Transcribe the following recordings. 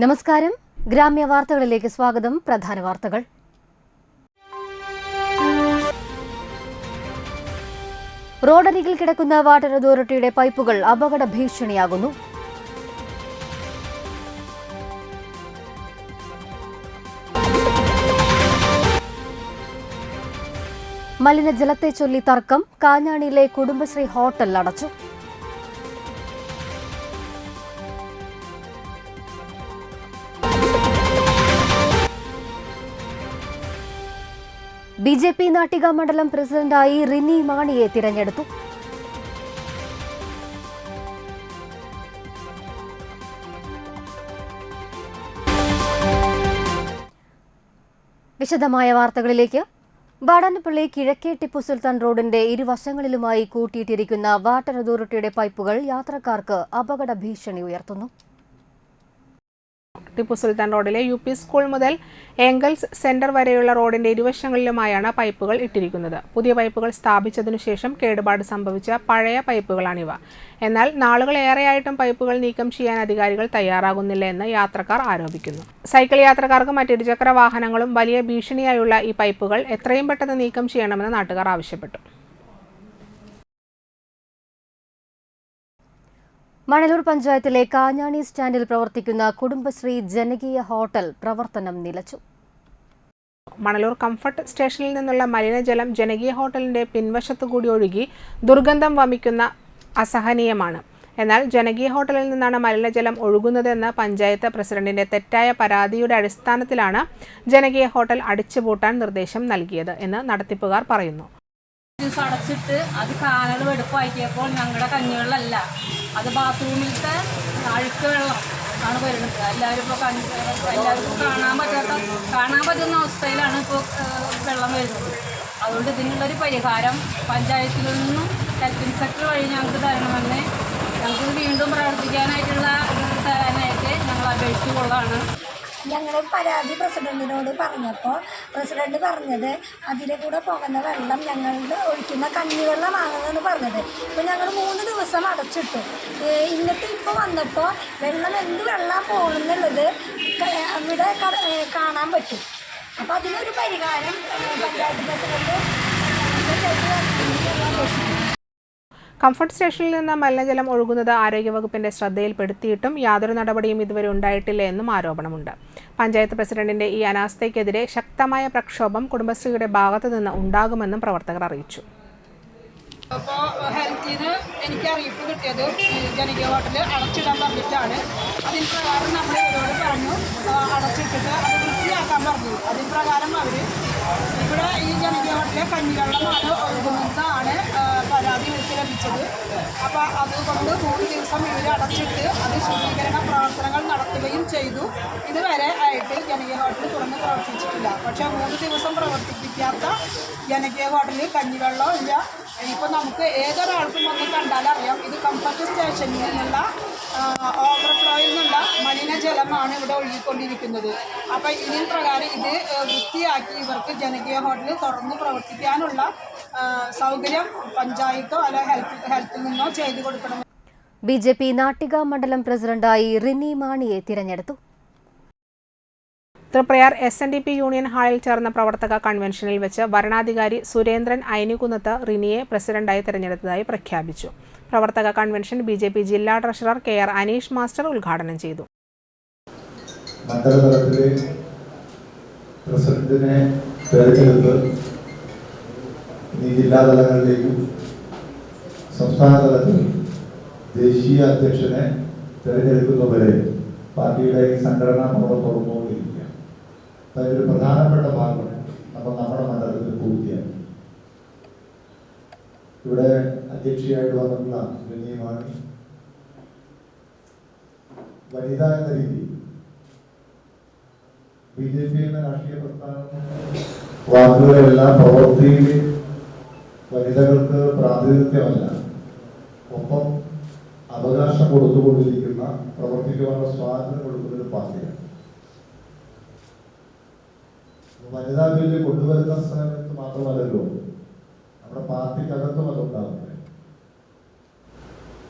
നമസ്കാരം. ഗ്രാമ്യ വാർത്തകളിലേക്ക് സ്വാഗതം. പ്രധാന വാർത്തകൾ. റോഡരികിൽ കിടക്കുന്ന വാട്ടർ അതോറിറ്റിയുടെ പൈപ്പുകൾ അപകട ഭീഷണിയാകുന്നു. മലിനജലത്തെ ചൊല്ലി തർക്കം. കാഞ്ഞാണിയിലെ കുടുംബശ്രീ ഹോട്ടൽ അടച്ചു. ബിജെപി നാട്ടിക മണ്ഡലം പ്രസിഡന്റായി റിനി മാണിയെ തിരഞ്ഞെടുത്തു. വിശദമായ വാർത്തകളിലേക്ക്. വാടാനപ്പള്ളി കിഴക്കേ ടിപ്പു സുൽത്താൻ റോഡിന്റെ ഇരുവശങ്ങളിലുമായി കൂട്ടിയിട്ടിരിക്കുന്ന വാട്ടർ അതോറിറ്റിയുടെ പൈപ്പുകൾ യാത്രക്കാർക്ക് അപകട ഭീഷണി ഉയർത്തുന്നു. ടിപ്പു സുൽത്താൻ റോഡിലെ UP സ്കൂൾ മുതൽ ഏംഗൽസ് സെന്റർ വരെയുള്ള റോഡിന്റെ ഇരുവശങ്ങളിലുമായാണ് പൈപ്പുകൾ ഇട്ടിരിക്കുന്നത്. പുതിയ പൈപ്പുകൾ സ്ഥാപിച്ചതിനു ശേഷം കേടുപാട് സംഭവിച്ച പഴയ പൈപ്പുകളാണിവ. എന്നാൽ നാളുകളേറെയായിട്ടും പൈപ്പുകൾ നീക്കം ചെയ്യാൻ അധികാരികൾ തയ്യാറാകുന്നില്ല എന്ന് യാത്രക്കാർ ആരോപിക്കുന്നു. സൈക്കിൾ യാത്രക്കാർക്കും മറ്റിരുചക്ര വാഹനങ്ങളും വലിയ ഭീഷണിയായുള്ള ഈ പൈപ്പുകൾ എത്രയും പെട്ടെന്ന് നീക്കം ചെയ്യണമെന്ന് നാട്ടുകാർ ആവശ്യപ്പെട്ടു. മണലൂർ പഞ്ചായത്തിലെ കാഞ്ഞാണി സ്റ്റാൻഡിൽ പ്രവർത്തിക്കുന്ന കുടുംബശ്രീ ജനകീയ ഹോട്ടൽ പ്രവർത്തനം നിലച്ചു. മണലൂർ കംഫർട്ട് സ്റ്റേഷനിൽ നിന്നുള്ള മലിനജലം ജനകീയ ഹോട്ടലിന്റെ പിൻവശത്തുകൂടി ഒഴുകി ദുർഗന്ധം വമിക്കുന്ന അസഹനീയമാണ്. എന്നാൽ ജനകീയ ഹോട്ടലിൽ നിന്നാണ് മലിനജലം ഒഴുകുന്നതെന്ന് പഞ്ചായത്ത് പ്രസിഡന്റിന്റെ തെറ്റായ പരാതിയുടെ അടിസ്ഥാനത്തിലാണ് ജനകീയ ഹോട്ടൽ അടിച്ചുപൂട്ടാൻ നിർദ്ദേശം നൽകിയത് എന്ന് നടത്തിപ്പുകാർ പറയുന്നു. അടച്ചിട്ട് അത് കാനൽ വെടുപ്പാക്കിയപ്പോൾ ഞങ്ങളുടെ കഞ്ഞിവെള്ളമല്ല, അത് ബാത്റൂമിലത്തെ അഴുക്ക് വെള്ളം ആണ് വരുന്നത്. എല്ലാവർക്കും കാണാൻ പറ്റുന്ന അവസ്ഥയിലാണ് ഇപ്പോൾ വെള്ളം വരുന്നത്. അതുകൊണ്ട് ഇതിനുള്ളൊരു പരിഹാരം പഞ്ചായത്തിൽ നിന്നും ഹെൽത്ത് ഇൻസ്പെക്ടർ വഴി ഞങ്ങൾക്ക് തരണമെന്ന് ഞങ്ങൾക്ക് വീണ്ടും പ്രവർത്തിക്കാനായിട്ടുള്ള തരാനായിട്ട് ഞങ്ങൾ അപേക്ഷിച്ചുകൊള്ളാണ്. ഞങ്ങൾ പരാതി പ്രസിഡന്റിനോട് പറഞ്ഞപ്പോൾ പ്രസിഡന്റ് പറഞ്ഞത് അതിലെ കൂടെ പോകുന്ന വെള്ളം ഞങ്ങളുടെ ഒഴിക്കുന്ന കഞ്ഞിവെള്ളമാണെന്നാണ് പറഞ്ഞത്. ഇപ്പോൾ ഞങ്ങൾ 3 ദിവസം അടച്ചിട്ടു. ഇന്നത്തെ ഇപ്പോൾ വന്നപ്പോൾ വെള്ളം എന്ത് വെള്ളം പോകുന്നുള്ളത് അവിടെ കാണാൻ പറ്റും. അപ്പോൾ അതിനൊരു പരിഹാരം പഞ്ചായത്ത് പ്രസിഡന്റ് കംഫർട്ട് സ്റ്റേഷനിൽ നിന്ന് മലിനജലം ഒഴുകുന്നത് ആരോഗ്യവകുപ്പിന്റെ ശ്രദ്ധയിൽപ്പെടുത്തിയിട്ടും യാതൊരു നടപടിയും ഇതുവരെ ഉണ്ടായിട്ടില്ല എന്നും ആരോപണമുണ്ട്. പഞ്ചായത്ത് പ്രസിഡന്റിന്റെ ഈ അനാസ്ഥയ്ക്കെതിരെ ശക്തമായ പ്രക്ഷോഭം കുടുംബശ്രീയുടെ ഭാഗത്തു നിന്ന് ഉണ്ടാകുമെന്നും പ്രവർത്തകർ അറിയിച്ചു. അപ്പോൾ ഹെൽത്തിൽ നിന്ന് എനിക്ക് അറിയിപ്പ് കിട്ടിയത് ജനകീയ ഹോട്ടൽ അടച്ചിടാൻ പറഞ്ഞിട്ടാണ്. അതിന് പ്രകാരം നമ്മൾ ഇവരോട് പറഞ്ഞു അടച്ചിട്ടിട്ട് അത് വൃത്തിയാക്കാൻ പറഞ്ഞു. അതിന് പ്രകാരം അവർ ഇവിടെ ഈ ജനകീയ ഹോട്ടലിലെ കഞ്ഞിവെള്ളമാണ് ഒഴുകുന്നതാണ് പരാതി എനിക്ക് ലഭിച്ചത്. അപ്പോൾ അതുകൊണ്ട് 3 ദിവസം ഇവർ അടച്ചിട്ട് അത് ശുചീകരണ പ്രവർത്തനങ്ങൾ നടത്തുകയും ചെയ്തു. ഇതുവരെ ആയിട്ട് ജനകീയ ഹോട്ടൽ തുറന്ന് പ്രവർത്തിച്ചിട്ടില്ല. പക്ഷേ 3 ദിവസം പ്രവർത്തിപ്പിക്കാത്ത ജനകീയ ഹോട്ടലിൽ കഞ്ഞിവെള്ളം ഇല്ല. ഇപ്പോൾ നമുക്ക് ഏതൊരാൾക്കും ഒന്ന് കണ്ടാലറിയാം ഇത് കംഫർട്ട് സ്റ്റേഷനിൽ നിന്നുള്ള ഓവർഫ്ലോയിൽ നിന്നുള്ള മലിനജലമാണ് ഇവിടെ ഒഴുകിക്കൊണ്ടിരിക്കുന്നത്. അപ്പോൾ ഇതിന് പ്രകാരം ഇത് വൃത്തിയാക്കി ഇവർക്ക് ജനകീയ ഹോട്ടലിൽ തുറന്ന് പ്രവർത്തിക്കാനുള്ള സൗകര്യം പഞ്ചായത്തോ അല്ല ഹെൽത്തിൽ നിന്നോ ചെയ്തു കൊടുക്കണം. ബിജെപി നാട്ടിക മണ്ഡലം പ്രസിഡന്റായി റിനി മാണിയെ തിരഞ്ഞെടുത്തു. തൃപ്രയാർ SNDP യൂണിയൻ ഹാളിൽ ചേർന്ന പ്രവർത്തക കൺവെൻഷനിൽ വെച്ച് വരണാധികാരി സുരേന്ദ്രൻ ഐനികുന്നത്ത് റിനിയെ പ്രസിഡന്റായി തിരഞ്ഞെടുത്തതായി പ്രഖ്യാപിച്ചു. പ്രവർത്തക കൺവെൻഷൻ BJP ജില്ലാ ട്രഷറർ KR അനീഷ് മാസ്റ്റർ ഉദ്ഘാടനം ചെയ്തു. മണ്ഡലതലത്തിലെ പ്രസിഡന്റിനെ തിരഞ്ഞെടുത്ത് ജില്ലാ തലങ്ങളിലേക്കും സംസ്ഥാന തലത്തിൽ ദേശീയ അധ്യക്ഷനെ തിരഞ്ഞെടുക്കുന്നവരെ പാർട്ടിയുടെ സംഘടനാ പ്രവർത്തനം തുറന്നുകൊണ്ടിരിക്കുക. അതിലൊരു പ്രധാനപ്പെട്ട ഭാഗം നമ്മുടെ മണ്ഡലത്തിൽ പൂർത്തിയാക്കി. ഇവിടെ അധ്യക്ഷയായിട്ട് വന്നിട്ടുള്ള റിനി മാണി വനിത എന്ന രീതി BJP എന്ന രാഷ്ട്രീയ പ്രസ്ഥാനം വാക്കുകളെല്ലാം പ്രവർത്തിയിൽ വനിതകൾക്ക് പ്രാതിനിധ്യമല്ല, ഒപ്പം അവകാശം കൊടുത്തുകൊണ്ടിരിക്കുന്ന പ്രവർത്തിക്കുവാനുള്ള സ്വാതന്ത്ര്യം കൊടുക്കുന്ന ഒരു പാർട്ടിയാണ്. വനിതാ ബില്ല് കൊണ്ടുവരുന്ന സമയത്ത് മാത്രമല്ലല്ലോ നമ്മുടെ പാർട്ടിക്കകത്തും അതുണ്ടാകുന്നത്.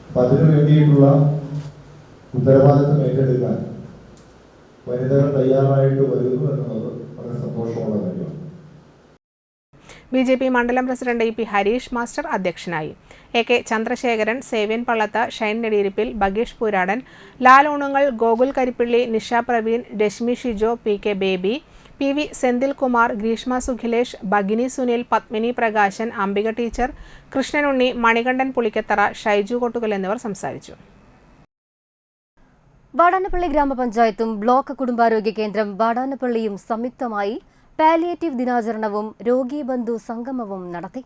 അപ്പം അതിനു വേണ്ടിയിട്ടുള്ള ഉത്തരവാദിത്വം ഏറ്റെടുക്കാൻ വനിതകൾ തയ്യാറായിട്ട് വരുന്നു എന്നുള്ളത് വളരെ സന്തോഷമുള്ള കാര്യമാണ്. BJP മണ്ഡലം president E P Harish master അധ്യക്ഷനായി. AK Chandrasekharan, Savian Pallath, Shine Nediyirippil, Bageesh Pooradan, Lal Oonungal, Gokul Karippilly, Nisha Praveen, Reshmi Shijo, PK Baby, PV Senthil Kumar, Greeshma Sukhilesh, Bhagini Sunil, Padmini Prakashan, Ambika teacher, Krishnanunni, Manikandan Pulikkathara, Shaiju Kottukal എന്നിവർ സംസാരിച്ചു. വാടാനപ്പള്ളി ഗ്രാമപഞ്ചായത്തും ബ്ലോക്ക് കുടുംബാരോഗ്യ കേന്ദ്രം വാടാനപ്പള്ളിയും സംയുക്തമായി പാലിയേറ്റീവ് ദിനാചരണവും രോഗീബന്ധു സംഗമവും നടത്തി.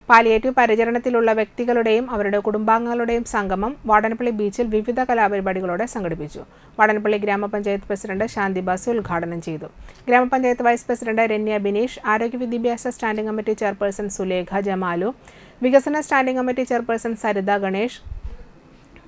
പാലിയേറ്റീവ് പരിചരണത്തിലുള്ള വ്യക്തികളുടെയും അവരുടെ കുടുംബാംഗങ്ങളുടെയും സംഗമം വാടാനപ്പള്ളി ബീച്ചിൽ വിവിധ കലാപരിപാടികളോടെ സംഘടിപ്പിച്ചു. വാടാനപ്പള്ളി ഗ്രാമപഞ്ചായത്ത് പ്രസിഡന്റ് ശാന്തി ബാസു ഉദ്ഘാടനം ചെയ്തു. ഗ്രാമപഞ്ചായത്ത് വൈസ് പ്രസിഡന്റ് രന്യ ബിനീഷ്, ആരോഗ്യ വിദ്യാഭ്യാസ standing committee chairperson Sulekha Jamalu, വികസന standing committee chairperson Saritha Ganesh,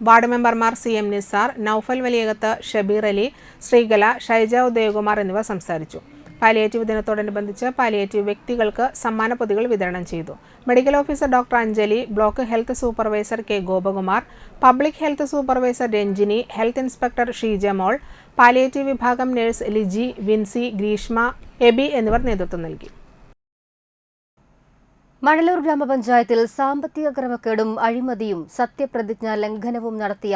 ward മെമ്പർമാർ CM നിസാർ, നൌഫൽ വലിയകത്ത്, ഷബീർ അലി, ശ്രീകല, ഷൈജ ഉദയകുമാർ എന്നിവർ സംസാരിച്ചു. പാലിയേറ്റീവ് ദിനത്തോടനുബന്ധിച്ച് പാലിയേറ്റീവ് വ്യക്തികൾക്ക് സമ്മാനപ്പൊതികൾ വിതരണം ചെയ്തു. Medical officer doctor Anjali, block health supervisor K Gopakumar, public health supervisor Ranjini, health inspector Sheejamol, palliative വിഭാഗം നഴ്സ് ലിജി, വിൻസി, ഗ്രീഷ്മ, എബി എന്നിവർ നേതൃത്വം നൽകി. മണലൂർ ഗ്രാമപഞ്ചായത്തിൽ സാമ്പത്തിക ക്രമക്കേടും അഴിമതിയും സത്യപ്രതിജ്ഞാ ലംഘനവും നടത്തിയ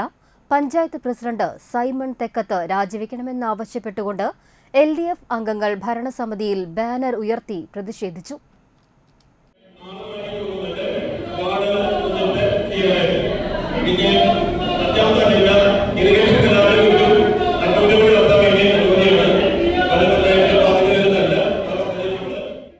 പഞ്ചായത്ത് പ്രസിഡന്റ് സൈമൺ തെക്കത്ത് രാജിവെക്കണമെന്നാവശ്യപ്പെട്ടുകൊണ്ട് LDF അംഗങ്ങൾ ഭരണസമിതിയിൽ ബാനർ ഉയർത്തി പ്രതിഷേധിച്ചു.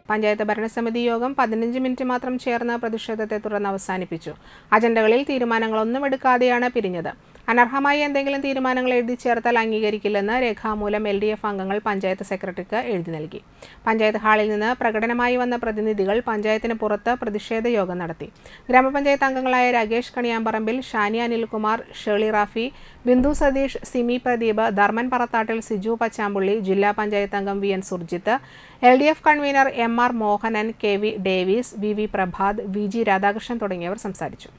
പഞ്ചായത്ത് ഭരണസമിതി യോഗം 15 മിനിറ്റ് മാത്രം ചേർന്ന് പ്രതിഷേധത്തെ തുടർന്ന് അവസാനിപ്പിച്ചു. അജണ്ടകളിൽ തീരുമാനങ്ങളൊന്നും എടുക്കാതെയാണ് പിരിഞ്ഞത്. അനർഹമായി എന്തെങ്കിലും തീരുമാനങ്ങൾ എഴുതി ചേർത്താൽ അംഗീകരിക്കില്ലെന്ന് രേഖാമൂലം LDF അംഗങ്ങൾ പഞ്ചായത്ത് സെക്രട്ടറിക്ക് എഴുതി നൽകി. പഞ്ചായത്ത് ഹാളിൽ നിന്ന് പ്രകടനമായി വന്ന പ്രതിനിധികൾ പഞ്ചായത്തിന് പുറത്ത് പ്രതിഷേധ യോഗം നടത്തി. ഗ്രാമപഞ്ചായത്ത് അംഗങ്ങളായ രാകേഷ് കണിയാമ്പറമ്പിൽ, ഷാനി അനിൽകുമാർ, ഷേളി റാഫി, ബിന്ദു സതീഷ്, സിമി പ്രദീപ്, ധർമ്മൻ പറത്താട്ടിൽ, സിജു പച്ചാമ്പുള്ളി, ജില്ലാ പഞ്ചായത്ത് അംഗം VN Surjith, LDF convener MR Mohanan, KV Davis, VV Prabhath, VG Radhakrishnan തുടങ്ങിയവർ സംസാരിച്ചു.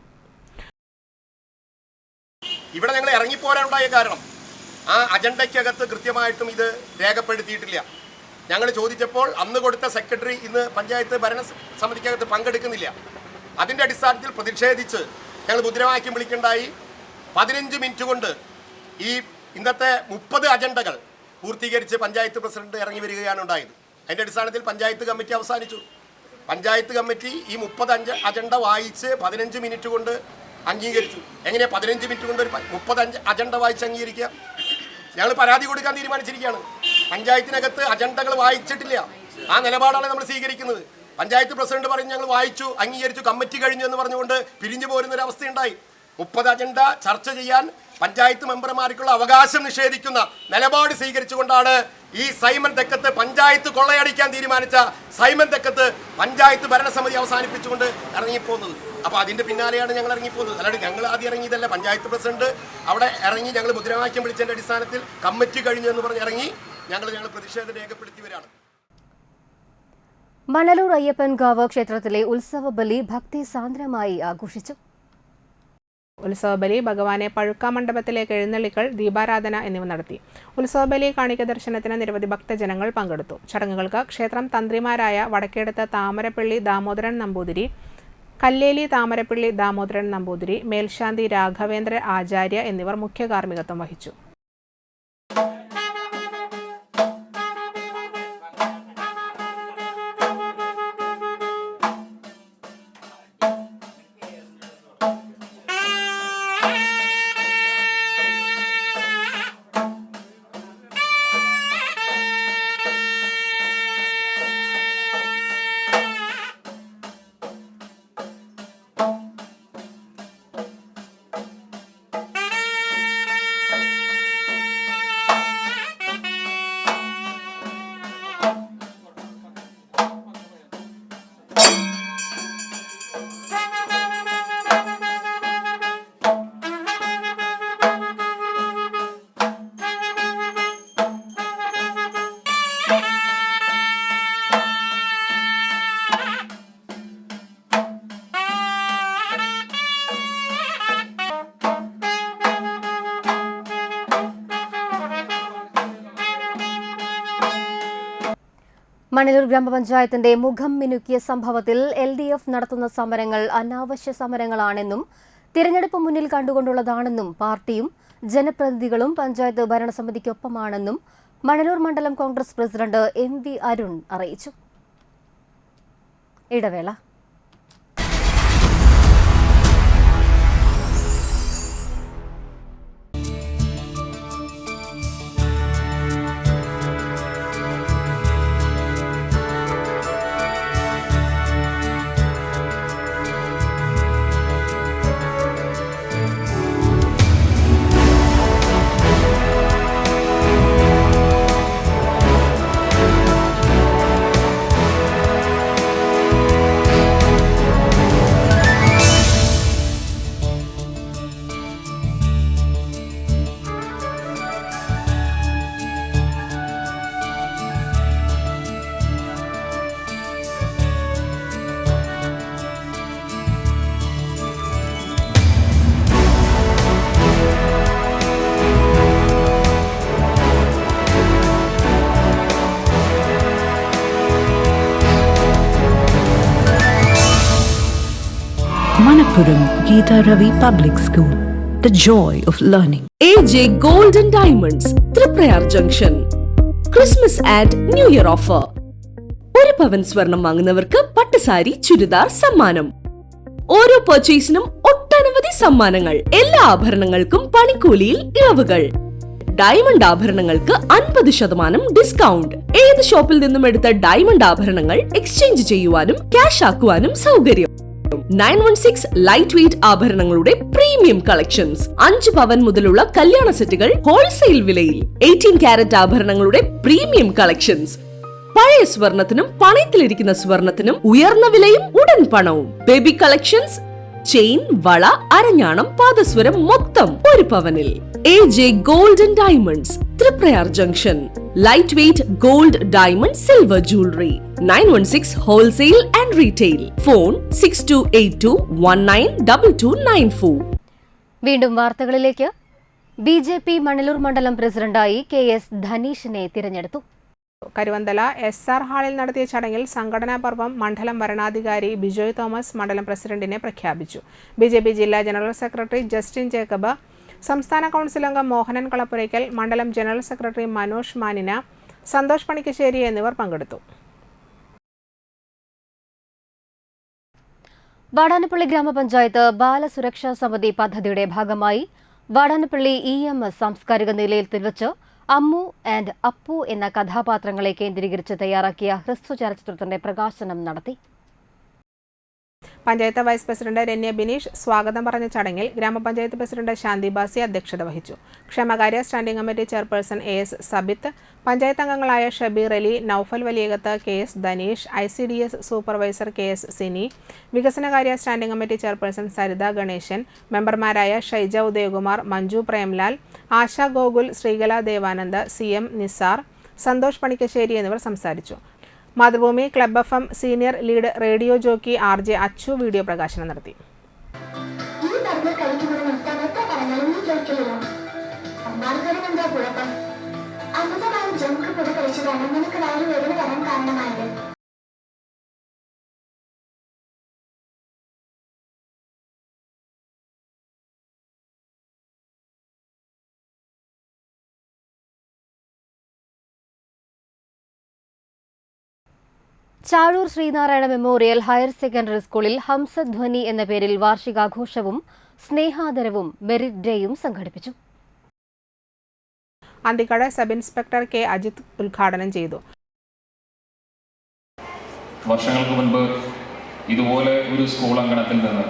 ഇവിടെ ഞങ്ങൾ ഇറങ്ങിപ്പോരാനുണ്ടായ കാരണം ആ അജണ്ടയ്ക്കകത്ത് കൃത്യമായിട്ടും ഇത് രേഖപ്പെടുത്തിയിട്ടില്ല. ഞങ്ങൾ ചോദിച്ചപ്പോൾ അന്ന് കൊടുത്ത സെക്രട്ടറി ഇന്ന് പഞ്ചായത്ത് ഭരണസമിതിക്കകത്ത് പങ്കെടുക്കുന്നില്ല. അതിൻ്റെ അടിസ്ഥാനത്തിൽ പ്രതിഷേധിച്ച് ഞങ്ങൾ മുദ്രാവാക്യം വിളിക്കുണ്ടായി. 15 മിനിറ്റ് കൊണ്ട് ഈ ഇന്നത്തെ 30 അജണ്ടകൾ പൂർത്തീകരിച്ച് പഞ്ചായത്ത് പ്രസിഡന്റ് ഇറങ്ങി വരികയാണ് ഉണ്ടായത്. അതിൻ്റെ അടിസ്ഥാനത്തിൽ പഞ്ചായത്ത് കമ്മിറ്റി അവസാനിച്ചു. പഞ്ചായത്ത് കമ്മിറ്റി ഈ 30 അജണ്ട വായിച്ച് 15 മിനിറ്റ് കൊണ്ട് അംഗീകരിച്ചു. എങ്ങനെ 15 മിനിറ്റ് കൊണ്ട് ഒരു 30 അജണ്ട വായിച്ച് അംഗീകരിക്കുക? ഞങ്ങൾ പരാതി കൊടുക്കാൻ തീരുമാനിച്ചിരിക്കുകയാണ്. പഞ്ചായത്തിനകത്ത് അജണ്ടകൾ വായിച്ചിട്ടില്ല. ആ നിലപാടാണ് നമ്മൾ സ്വീകരിക്കുന്നത്. പഞ്ചായത്ത് പ്രസിഡന്റ് പറഞ്ഞു ഞങ്ങൾ വായിച്ചു, അംഗീകരിച്ചു, കമ്മിറ്റി കഴിഞ്ഞു എന്ന് പറഞ്ഞുകൊണ്ട് പിരിഞ്ഞു പോരുന്നൊരവസ്ഥയുണ്ടായി. 30 അജണ്ട ചർച്ച ചെയ്യാൻ പഞ്ചായത്ത് മെമ്പർമാർക്കുള്ള അവകാശം നിഷേധിക്കുന്ന നിലപാട് സ്വീകരിച്ചുകൊണ്ടാണ് ഈ സൈമൺ തെക്കത്ത് പഞ്ചായത്ത് കൊള്ളയടിക്കാൻ തീരുമാനിച്ച സൈമൺ തെക്കത്ത് പഞ്ചായത്ത് ഭരണസമിതി അവസാനിപ്പിച്ചുകൊണ്ട് ഇറങ്ങിപ്പോകുന്നത്. അപ്പോൾ അതിൻ്റെ പിന്നാലെയാണ് ഞങ്ങൾ ഇറങ്ങിപ്പോകുന്നത്. അല്ലാണ്ട് ഞങ്ങൾ ആദ്യം ഇറങ്ങിയതല്ല. പഞ്ചായത്ത് പ്രസിഡന്റ് അവിടെ ഇറങ്ങി ഞങ്ങൾ മുദ്രാവാക്യം വിളിച്ചതിൻ്റെ അടിസ്ഥാനത്തിൽ കമ്മിറ്റി കഴിഞ്ഞു എന്ന് പറഞ്ഞ് ഇറങ്ങി ഞങ്ങൾ പ്രതിഷേധം രേഖപ്പെടുത്തിയവരാണ്. മണലൂർ അയ്യപ്പൻകാവ് ക്ഷേത്രത്തിലെ ഉത്സവബലി ഭക്തിസാന്ദ്രമായി ആഘോഷിച്ചു. ഉത്സവബലി, ഭഗവാനെ പഴുക്കാമണ്ഡപത്തിലേക്ക് എഴുന്നള്ളിക്കൽ, ദീപാരാധന എന്നിവ നടത്തി. ഉത്സവബലി കാണിക്ക ദർശനത്തിന് നിരവധി ഭക്തജനങ്ങൾ പങ്കെടുത്തു. ചടങ്ങുകൾക്ക് ക്ഷേത്രം തന്ത്രിമാരായ വടക്കേടത്ത് താമരപ്പള്ളി ദാമോദരൻ നമ്പൂതിരി, കല്ലേലി താമരപ്പള്ളി ദാമോദരൻ നമ്പൂതിരി, മേൽശാന്തി രാഘവേന്ദ്ര ആചാര്യ എന്നിവർ മുഖ്യ കാർമ്മികത്വം വഹിച്ചു. മണലൂർ ഗ്രാമപഞ്ചായത്തിന്റെ മുഖം മിനുക്കിയ സംഭവത്തിൽ LDF നടത്തുന്ന സമരങ്ങൾ അനാവശ്യ സമരങ്ങളാണെന്നും തിരഞ്ഞെടുപ്പ് മുന്നിൽ കണ്ടുകൊണ്ടുള്ളതാണെന്നും പാർട്ടിയും ജനപ്രതിനിധികളും പഞ്ചായത്ത് ഭരണസമിതിക്കൊപ്പമാണെന്നും മണലൂർ മണ്ഡലം കോൺഗ്രസ് പ്രസിഡന്റ് MV അരുൺ അറിയിച്ചു. ഇടവേള. Manappuram Geeta Ravi Public School, the joy of learning. AJ Gold and Diamonds, Tripurayar Junction. Christmas and New Year offer. ഒരു പവൻ സ്വർണം വാങ്ങുന്നവർക്ക് പട്ടുസാരി ചുരിദാർ സമ്മാനം. ഓരോ പർച്ചേസിനും ഒട്ടനവധി സമ്മാനങ്ങൾ. എല്ലാ ആഭരണങ്ങൾക്കും പണിക്കൂലിയിൽ ഇളവുകൾ. ഡയമണ്ട് ആഭരണങ്ങൾക്ക് 50% ഡിസ്കൗണ്ട്. ഏത് ഷോപ്പിൽ നിന്നും എടുത്ത ഡയമണ്ട് ആഭരണങ്ങൾ എക്സ്ചേഞ്ച് ചെയ്യുവാനും ക്യാഷ് ആക്കുവാനും സൗകര്യം. 916 ലൈറ്റ് വെയ്റ്റ് ആഭരണങ്ങളുടെ പ്രീമിയം കളക്ഷൻസ്. 5 പവൻ മുതലുള്ള കല്യാണ സെറ്റുകൾ ഹോൾസെയിൽ വിലയിൽ. 18 കാരറ്റ് ആഭരണങ്ങളുടെ പ്രീമിയം കളക്ഷൻസ്. പഴയ സ്വർണത്തിനും പണയത്തിലിരിക്കുന്ന സ്വർണത്തിനും ഉയർന്ന വിലയും ഉടൻ പണവും. ബേബി കളക്ഷൻസ്, ചെയിൻ, വള, അരഞ്ഞാണം, പാദസ്വരം മൊത്തം ഒരു പവനിൽ. AJ Gold and Diamonds, Tripurayar Junction. Lightweight gold, diamond, silver jewelry. 916 wholesale and retail. Phone 6282192294. വീണ്ടും വാർത്തകളിലേക്ക്. BJP മണലൂർ മണ്ഡലം പ്രസിഡന്റായി KS ധനീഷിനെ തിരഞ്ഞെടുത്തു. കരുവന്തല SR ഹാളിൽ നടത്തിയ ചടങ്ങിൽ സംഘടനാ പർവം മണ്ഡലം വരണാധികാരി ബിജോയ് തോമസ് മണ്ഡലം പ്രസിഡന്റിനെ പ്രഖ്യാപിച്ചു. BJP ജില്ലാ ജനറൽ സെക്രട്ടറി ജസ്റ്റിൻ ജേക്കബ്, സംസ്ഥാന കൗൺസിൽ അംഗം മോഹനൻ കളപ്പുരയ്ക്കൽ, മണ്ഡലം ജനറൽ സെക്രട്ടറി മനോജ് മാനിന, സന്തോഷ് പണിക്കശ്ശേരി എന്നിവർ പങ്കെടുത്തു. വാടാനപ്പള്ളി ഗ്രാമപഞ്ചായത്ത് ബാലസുരക്ഷാ സമിതി പദ്ധതിയുടെ ഭാഗമായി വാടാനപ്പള്ളി EMS സാംസ്കാരിക നിലയത്തിൽ വെച്ച് അമ്മു ആൻഡ് അപ്പു എന്ന കഥാപാത്രങ്ങളെ കേന്ദ്രീകരിച്ച് തയ്യാറാക്കിയ ഹ്രസ്വ ചലച്ചിത്രത്തിന്റെ പ്രകാശനം നടത്തി. പഞ്ചായത്ത് വൈസ് പ്രസിഡന്റ് രന്യ ബിനീഷ് സ്വാഗതം പറഞ്ഞ ചടങ്ങിൽ ഗ്രാമപഞ്ചായത്ത് പ്രസിഡന്റ് ശാന്തി ബാസി അധ്യക്ഷത വഹിച്ചു. ക്ഷേമകാര്യ standing committee chairperson AS Sabith, panchayat അംഗങ്ങളായ Shabeer Ali, Noufal Valiyakath, KS Dhaneesh, ICDS supervisor KS Sini, വികസനകാര്യ standing committee chairperson Saritha Ganesan, മെമ്പർമാരായ ഷൈജ ഉദയകുമാർ, മഞ്ജു പ്രേംലാൽ, ആശ ഗോകുൽ, ശ്രീകല ദേവാനന്ദ്, CM നിസാർ, സന്തോഷ് പണിക്കശ്ശേരി എന്നിവർ സംസാരിച്ചു. Mathrubhumi club FM senior lead radio jockey RJ Achu video പ്രകാശനം നടത്തി. Chazhoor Sreenarayana memorial higher secondary സ്കൂളിൽ ഹംസധ്വനി എന്ന പേരിൽ വാർഷികാഘോഷവും സ്നേഹാദരവും മെറിറ്റ് ഡേയും സംഘടിപ്പിച്ചു. Anthikkad sub inspector K Ajith ഉദ്ഘാടനം ചെയ്തു. വർഷങ്ങൾക്ക് മുൻപ് ഇതുപോലെ ഒരു സ്കൂൾ അങ്കണത്തിൽ നിന്ന്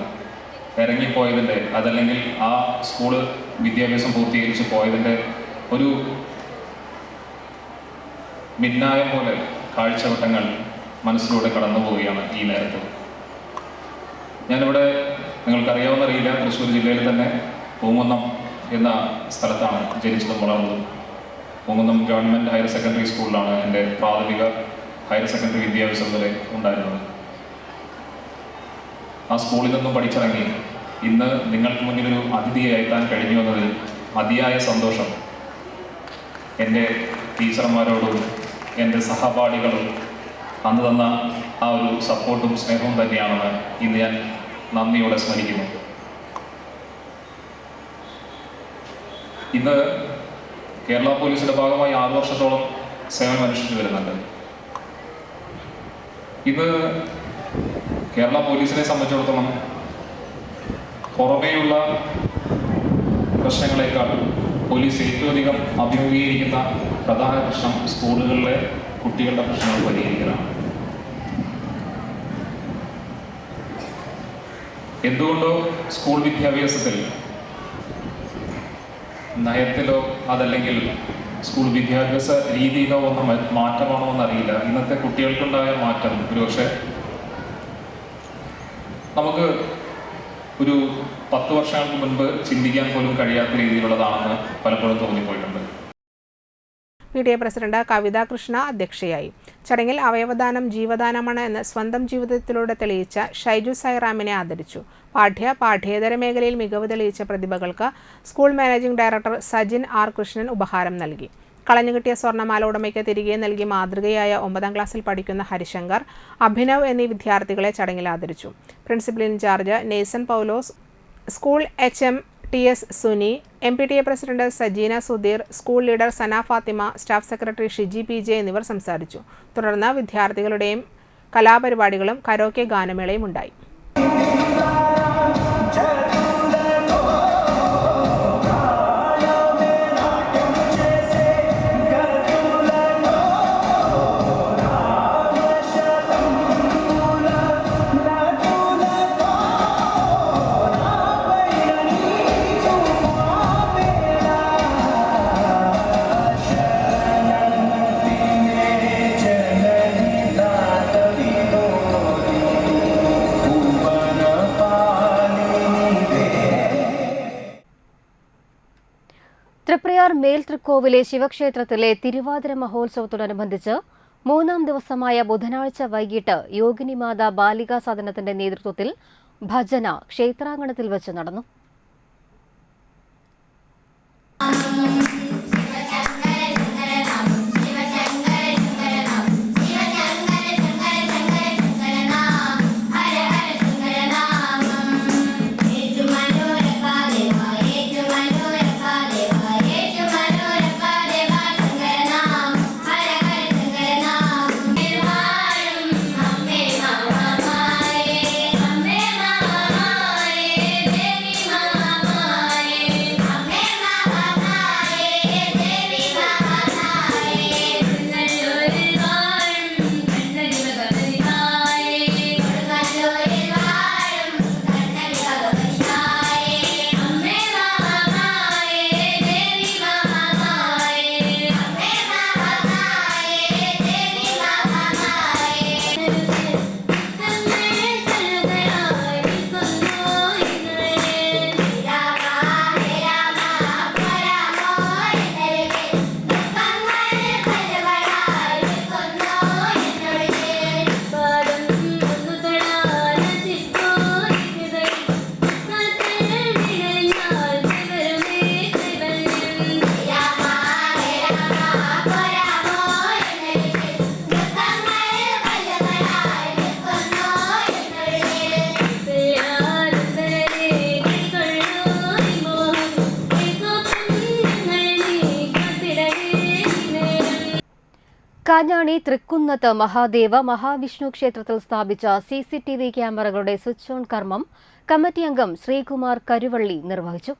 ഇറങ്ങിപ്പോയതിൻ്റെ, അതല്ലെങ്കിൽ ആ സ്കൂള് വിദ്യാഭ്യാസം പൂർത്തീകരിച്ച് പോയതിൻ്റെ ഒരു മിന്നായം പോലെ കാഴ്ചവട്ടങ്ങൾ മനസ്സിലൂടെ കടന്നു പോവുകയാണ് ഈ നേരത്ത്. ഞാനിവിടെ നിങ്ങൾക്കറിയാവുന്നറിയില്ല, തൃശ്ശൂർ ജില്ലയിൽ തന്നെ പൂങ്കുന്നം എന്ന സ്ഥലത്താണ് ജനിച്ചതും വളർന്നതും. പൂങ്കുന്നം ഗവൺമെൻറ് ഹയർ സെക്കൻഡറി സ്കൂളിലാണ് എൻ്റെ പ്രാഥമിക ഹയർ സെക്കൻഡറി വിദ്യാഭ്യാസം വരെ ഉണ്ടായിരുന്നത്. ആ സ്കൂളിൽ നിന്നും പഠിച്ചിറങ്ങി ഇന്ന് നിങ്ങൾക്ക് മുന്നിലൊരു അതിഥിയായി എത്താൻ കഴിഞ്ഞു എന്നതിൽ അതിയായ സന്തോഷം എൻ്റെ ടീച്ചർമാരോടും എൻ്റെ സഹപാഠികളും അന്ന് തന്ന ആ ഒരു സപ്പോർട്ടും സ്നേഹവും തന്നെയാണെന്ന് ഇന്ന് ഞാൻ നന്ദിയോടെ സ്മരിക്കുന്നു. ഇന്ന് കേരള പോലീസിന്റെ ഭാഗമായി 6 വർഷത്തോളം സേവനം അനുഷ്ഠിച്ചു വരുന്നുണ്ട്. ഇന്ന് കേരള പോലീസിനെ സംബന്ധിച്ചിടത്തോളം പുറമേയുള്ള പ്രശ്നങ്ങളെക്കാൾ പോലീസ് ഏറ്റവും അധികം അഭിമുഖീകരിക്കുന്ന പ്രധാന പ്രശ്നം സ്കൂളുകളിലെ കുട്ടികളുടെ പ്രശ്നങ്ങൾ പരിഹരിക്കലാണ്. എന്തുകൊണ്ടോ സ്കൂൾ വിദ്യാഭ്യാസത്തിൽ നയത്തിലോ അതല്ലെങ്കിൽ സ്കൂൾ വിദ്യാഭ്യാസ രീതിയിലോ ഒന്നും മാറ്റമാണോ എന്നറിയില്ല. ഇന്നത്തെ കുട്ടികൾക്കുണ്ടായ മാറ്റം ഒരുപക്ഷെ നമുക്ക് ഒരു 10 വർഷങ്ങൾക്ക് മുൻപ് ചിന്തിക്കാൻ പോലും കഴിയാത്ത രീതിയിലുള്ളതാണെന്ന് പലപ്പോഴും തോന്നിപ്പോയിട്ടുണ്ട്. PTA പ്രസിഡന്റ് കവിത കൃഷ്ണ അധ്യക്ഷയായി. ചടങ്ങിൽ അവയവദാനം ജീവദാനമാണ് എന്ന് സ്വന്തം ജീവിതത്തിലൂടെ തെളിയിച്ച ഷൈജു സൈറാമിനെ ആദരിച്ചു. പാഠ്യേതര മേഖലയിൽ മികവ് തെളിയിച്ച പ്രതിഭകൾക്ക് school managing director Sajin R Krishnan ഉപഹാരം നൽകി. കളഞ്ഞുകിട്ടിയ സ്വർണ്ണമാല ഉടമയ്ക്ക് തിരികെ നൽകി മാതൃകയായ 9ാം ക്ലാസ്സിൽ പഠിക്കുന്ന ഹരിശങ്കർ, അഭിനവ് എന്നീ വിദ്യാർത്ഥികളെ ചടങ്ങിൽ ആദരിച്ചു. Principal in charge Neyson Paulose, school HM TS Suni, MPTA president Sajeena Sudheer, school leader Sana Fathima, staff secretary Shiji PJ എന്നിവർ സംസാരിച്ചു. തുടർന്ന് വിദ്യാർത്ഥികളുടെയും കലാപരിപാടികളും കരോക്കെ ഗാനമേളയും ഉണ്ടായി. തൃപ്രയാർ മേൽതൃക്കോവിലെ ശിവക്ഷേത്രത്തിലെ തിരുവാതിര മഹോത്സവത്തോടനുബന്ധിച്ച് 3ാം ദിവസമായ ബുധനാഴ്ച വൈകിട്ട് യോഗിനിമാത ബാലികാ സദനത്തിന്റെ നേതൃത്വത്തിൽ ഭജന ക്ഷേത്രാങ്കണത്തിൽ വെച്ച് നടന്നു. കാഞ്ഞാണി തൃക്കുന്നത്ത് മഹാദേവ മഹാവിഷ്ണു ക്ഷേത്രത്തിൽ സ്ഥാപിച്ച CCTV ക്യാമറകളുടെ സ്വിച്ച് ഓൺ കർമ്മം കമ്മിറ്റി അംഗം ശ്രീകുമാർ കരുവള്ളി നിർവഹിച്ചു.